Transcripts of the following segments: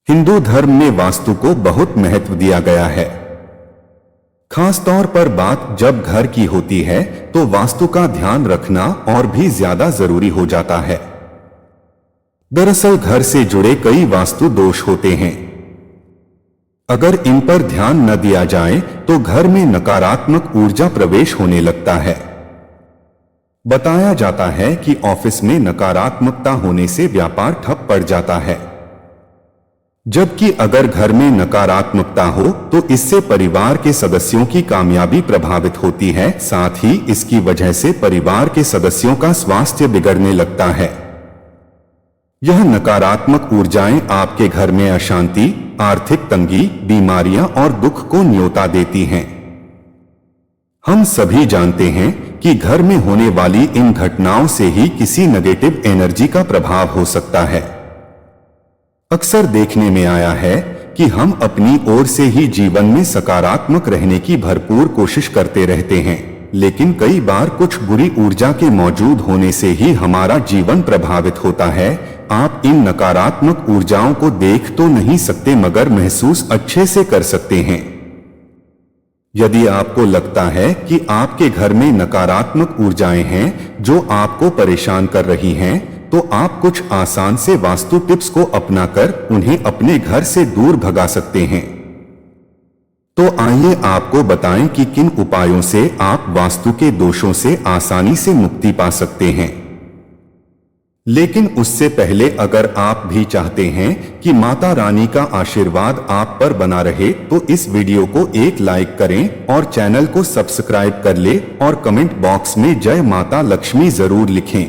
हिंदू धर्म में वास्तु को बहुत महत्व दिया गया है। खास तौर पर बात जब घर की होती है तो वास्तु का ध्यान रखना और भी ज्यादा जरूरी हो जाता है। दरअसल घर से जुड़े कई वास्तु दोष होते हैं। अगर इन पर ध्यान न दिया जाए तो घर में नकारात्मक ऊर्जा प्रवेश होने लगता है। बताया जाता है कि ऑफिस में नकारात्मकता होने से व्यापार ठप पड़ जाता है, जबकि अगर घर में नकारात्मकता हो तो इससे परिवार के सदस्यों की कामयाबी प्रभावित होती है। साथ ही इसकी वजह से परिवार के सदस्यों का स्वास्थ्य बिगड़ने लगता है। यह नकारात्मक ऊर्जाएं आपके घर में अशांति, आर्थिक तंगी, बीमारियां और दुख को न्योता देती हैं। हम सभी जानते हैं कि घर में होने वाली इन घटनाओं से ही किसी नेगेटिव एनर्जी का प्रभाव हो सकता है। अक्सर देखने में आया है कि हम अपनी ओर से ही जीवन में सकारात्मक रहने की भरपूर कोशिश करते रहते हैं, लेकिन कई बार कुछ बुरी ऊर्जा के मौजूद होने से ही हमारा जीवन प्रभावित होता है। आप इन नकारात्मक ऊर्जाओं को देख तो नहीं सकते मगर महसूस अच्छे से कर सकते हैं। यदि आपको लगता है कि आपके घर में नकारात्मक ऊर्जाएं हैं जो आपको परेशान कर रही हैं, तो आप कुछ आसान से वास्तु टिप्स को अपनाकर उन्हें अपने घर से दूर भगा सकते हैं। तो आइए आपको बताएं कि किन उपायों से आप वास्तु के दोषों से आसानी से मुक्ति पा सकते हैं। लेकिन उससे पहले अगर आप भी चाहते हैं कि माता रानी का आशीर्वाद आप पर बना रहे तो इस वीडियो को एक लाइक करें और चैनल को सब्सक्राइब कर ले और कमेंट बॉक्स में जय माता लक्ष्मी जरूर लिखें।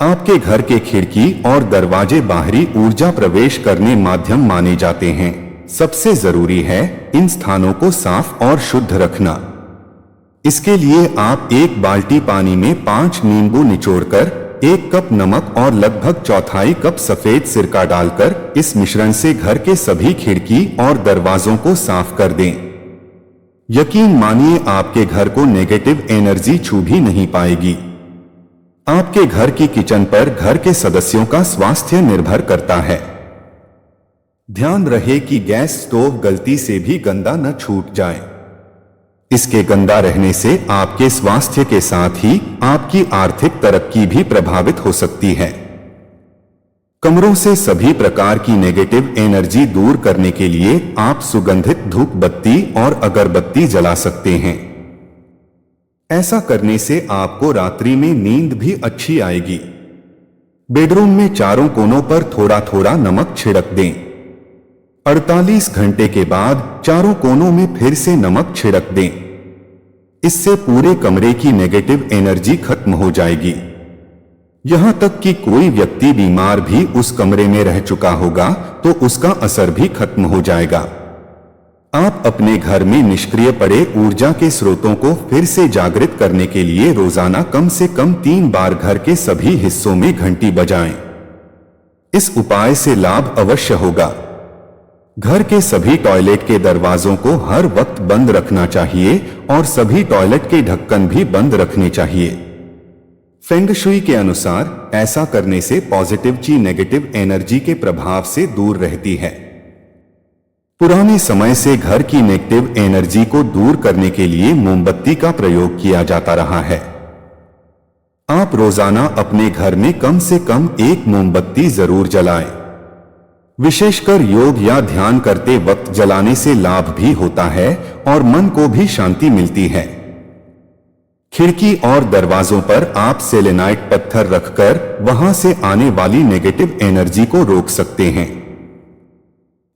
आपके घर के खिड़की और दरवाजे बाहरी ऊर्जा प्रवेश करने माध्यम माने जाते हैं। सबसे जरूरी है इन स्थानों को साफ और शुद्ध रखना। इसके लिए आप एक बाल्टी पानी में 5 नींबू निचोड़कर 1 कप नमक और लगभग चौथाई कप सफेद सिरका डालकर इस मिश्रण से घर के सभी खिड़की और दरवाजों को साफ कर दें। यकीन मानिए आपके घर को नेगेटिव एनर्जी छू भी नहीं पाएगी। आपके घर की किचन पर घर के सदस्यों का स्वास्थ्य निर्भर करता है। ध्यान रहे कि गैस स्टोव गलती से भी गंदा न छूट जाए। इसके गंदा रहने से आपके स्वास्थ्य के साथ ही आपकी आर्थिक तरक्की भी प्रभावित हो सकती है। कमरों से सभी प्रकार की नेगेटिव एनर्जी दूर करने के लिए आप सुगंधित धूप बत्ती और अगरबत्ती जला सकते हैं। ऐसा करने से आपको रात्रि में नींद भी अच्छी आएगी। बेडरूम में चारों कोनों पर थोड़ा थोड़ा नमक छिड़क दें। 48 घंटे के बाद चारों कोनों में फिर से नमक छिड़क दें। इससे पूरे कमरे की नेगेटिव एनर्जी खत्म हो जाएगी। यहां तक कि कोई व्यक्ति बीमार भी उस कमरे में रह चुका होगा तो उसका असर भी खत्म हो जाएगा। आप अपने घर में निष्क्रिय पड़े ऊर्जा के स्रोतों को फिर से जागृत करने के लिए रोजाना कम से कम 3 बार घर के सभी हिस्सों में घंटी बजाएं। इस उपाय से लाभ अवश्य होगा। घर के सभी टॉयलेट के दरवाजों को हर वक्त बंद रखना चाहिए और सभी टॉयलेट के ढक्कन भी बंद रखने चाहिए। फेंग शुई के अनुसार ऐसा करने से पॉजिटिव ची नेगेटिव एनर्जी के प्रभाव से दूर रहती है। पुराने समय से घर की नेगेटिव एनर्जी को दूर करने के लिए मोमबत्ती का प्रयोग किया जाता रहा है। आप रोजाना अपने घर में कम से कम 1 मोमबत्ती जरूर जलाएं। विशेषकर योग या ध्यान करते वक्त जलाने से लाभ भी होता है और मन को भी शांति मिलती है। खिड़की और दरवाजों पर आप सेलेनाइट पत्थर रखकर वहां से आने वाली नेगेटिव एनर्जी को रोक सकते हैं।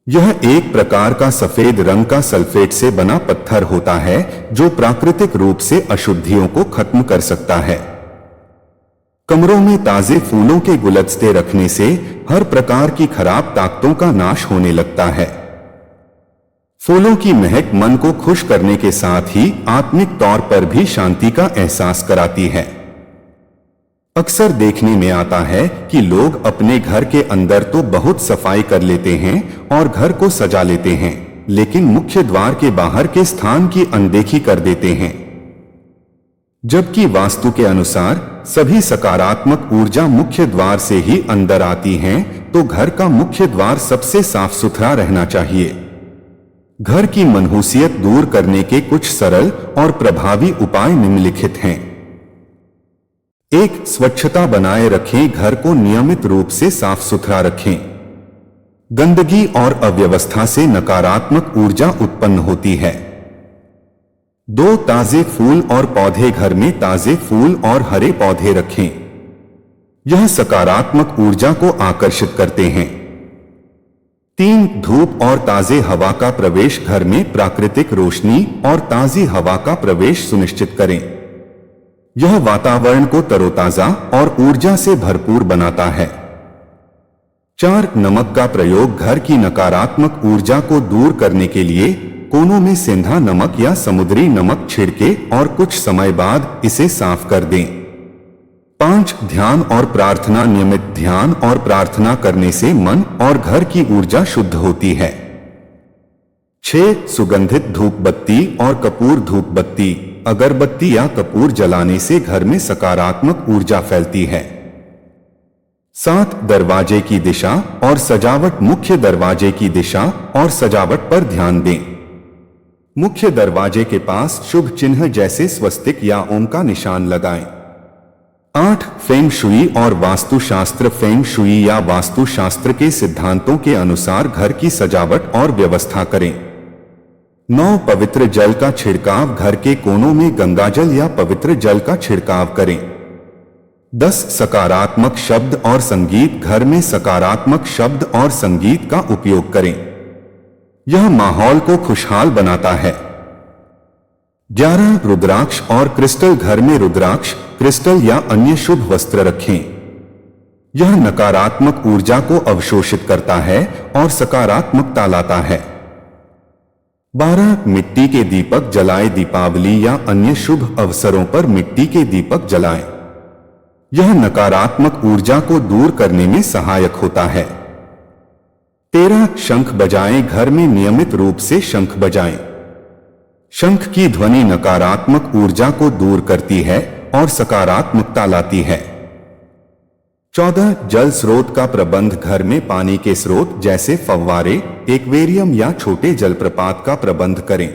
यह एक प्रकार का सफेद रंग का सल्फेट से बना पत्थर होता है जो प्राकृतिक रूप से अशुद्धियों को खत्म कर सकता है। कमरों में ताजे फूलों के गुलदस्ते रखने से हर प्रकार की खराब ताकतों का नाश होने लगता है। फूलों की महक मन को खुश करने के साथ ही आत्मिक तौर पर भी शांति का एहसास कराती है। अक्सर देखने में आता है कि लोग अपने घर के अंदर तो बहुत सफाई कर लेते हैं और घर को सजा लेते हैं, लेकिन मुख्य द्वार के बाहर के स्थान की अनदेखी कर देते हैं। जबकि वास्तु के अनुसार सभी सकारात्मक ऊर्जा मुख्य द्वार से ही अंदर आती हैं, तो घर का मुख्य द्वार सबसे साफ सुथरा रहना चाहिए। घर की मनहूसियत दूर करने के कुछ सरल और प्रभावी उपाय निम्नलिखित हैं। 1. स्वच्छता बनाए रखें। घर को नियमित रूप से साफ सुथरा रखें। गंदगी और अव्यवस्था से नकारात्मक ऊर्जा उत्पन्न होती है। 2. ताजे फूल और पौधे। घर में ताजे फूल और हरे पौधे रखें। यह सकारात्मक ऊर्जा को आकर्षित करते हैं। 3. धूप और ताजे हवा का प्रवेश। घर में प्राकृतिक रोशनी और ताजी हवा का प्रवेश सुनिश्चित करें। यह वातावरण को तरोताजा और ऊर्जा से भरपूर बनाता है। 4. नमक का प्रयोग। घर की नकारात्मक ऊर्जा को दूर करने के लिए कोनों में सेंधा नमक या समुद्री नमक छिड़के और कुछ समय बाद इसे साफ कर दें। 5. ध्यान और प्रार्थना। नियमित ध्यान और प्रार्थना करने से मन और घर की ऊर्जा शुद्ध होती है। 6. सुगंधित धूप बत्ती और कपूर। धूप बत्ती, अगरबत्ती या कपूर जलाने से घर में सकारात्मक ऊर्जा फैलती है। 7. दरवाजे की दिशा और सजावट। मुख्य दरवाजे की दिशा और सजावट पर ध्यान दें। मुख्य दरवाजे के पास शुभ चिन्ह जैसे स्वस्तिक या ओम का निशान लगाएं। 8. फेंग शुई और वास्तुशास्त्र। फेंग शुई या वास्तुशास्त्र के सिद्धांतों के अनुसार घर की सजावट और व्यवस्था करें। 9. पवित्र जल का छिड़काव। घर के कोनों में गंगाजल या पवित्र जल का छिड़काव करें। 10. सकारात्मक शब्द और संगीत। घर में सकारात्मक शब्द और संगीत का उपयोग करें। यह माहौल को खुशहाल बनाता है। 11. रुद्राक्ष और क्रिस्टल। घर में रुद्राक्ष, क्रिस्टल या अन्य शुभ वस्त्र रखें। यह नकारात्मक ऊर्जा को अवशोषित करता है और सकारात्मकता लाता है। 12. मिट्टी के दीपक जलाएं। दीपावली या अन्य शुभ अवसरों पर मिट्टी के दीपक जलाएं। यह नकारात्मक ऊर्जा को दूर करने में सहायक होता है। 13. शंख बजाएं। घर में नियमित रूप से शंख बजाएं। शंख की ध्वनि नकारात्मक ऊर्जा को दूर करती है और सकारात्मकता लाती है। 14. जल स्रोत का प्रबंध। घर में पानी के स्रोत जैसे फव्वारे, एक्वेरियम या छोटे जलप्रपात का प्रबंध करें।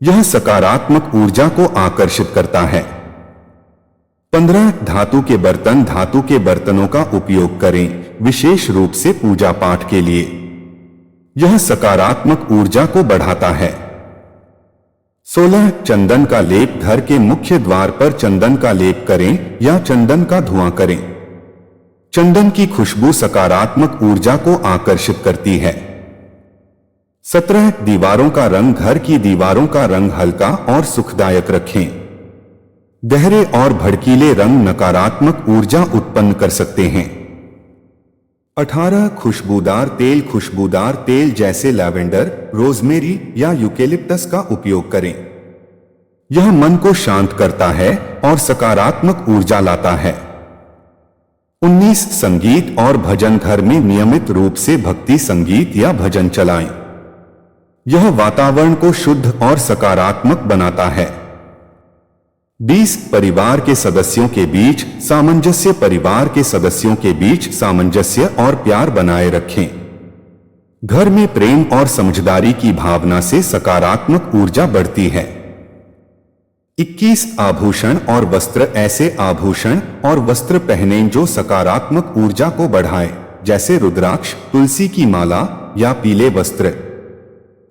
यह सकारात्मक ऊर्जा को आकर्षित करता है। 15. धातु के बर्तन। धातु के बर्तनों का उपयोग करें, विशेष रूप से पूजा पाठ के लिए। यह सकारात्मक ऊर्जा को बढ़ाता है। 16. चंदन का लेप। घर के मुख्य द्वार पर चंदन का लेप करें या चंदन का धुआं करें। चंदन की खुशबू सकारात्मक ऊर्जा को आकर्षित करती है। 17. दीवारों का रंग। घर की दीवारों का रंग हल्का और सुखदायक रखें। गहरे और भड़कीले रंग नकारात्मक ऊर्जा उत्पन्न कर सकते हैं। 18. खुशबूदार तेल। खुशबूदार तेल जैसे लैवेंडर, रोजमेरी या यूकेलिप्टस का उपयोग करें। यह मन को शांत करता है और सकारात्मक ऊर्जा लाता है। 19. संगीत और भजन। घर में नियमित रूप से भक्ति संगीत या भजन चलाएं। यह वातावरण को शुद्ध और सकारात्मक बनाता है। 20. परिवार के सदस्यों के बीच सामंजस्य। परिवार के सदस्यों के बीच सामंजस्य और प्यार बनाए रखें। घर में प्रेम और समझदारी की भावना से सकारात्मक ऊर्जा बढ़ती है। 21. आभूषण और वस्त्र। ऐसे आभूषण और वस्त्र पहनें जो सकारात्मक ऊर्जा को बढ़ाएं, जैसे रुद्राक्ष, तुलसी की माला या पीले वस्त्र।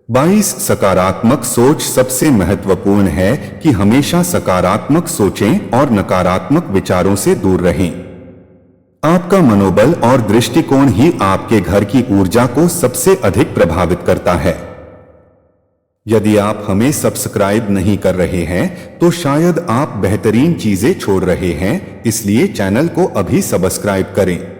22. सकारात्मक सोच। सबसे महत्वपूर्ण है कि हमेशा सकारात्मक सोचें और नकारात्मक विचारों से दूर रहें। आपका मनोबल और दृष्टिकोण ही आपके घर की ऊर्जा को सबसे अधिक प्रभावित करता है। यदि आप हमें सब्सक्राइब नहीं कर रहे हैं तो शायद आप बेहतरीन चीजें छोड़ रहे हैं, इसलिए चैनल को अभी सब्सक्राइब करें।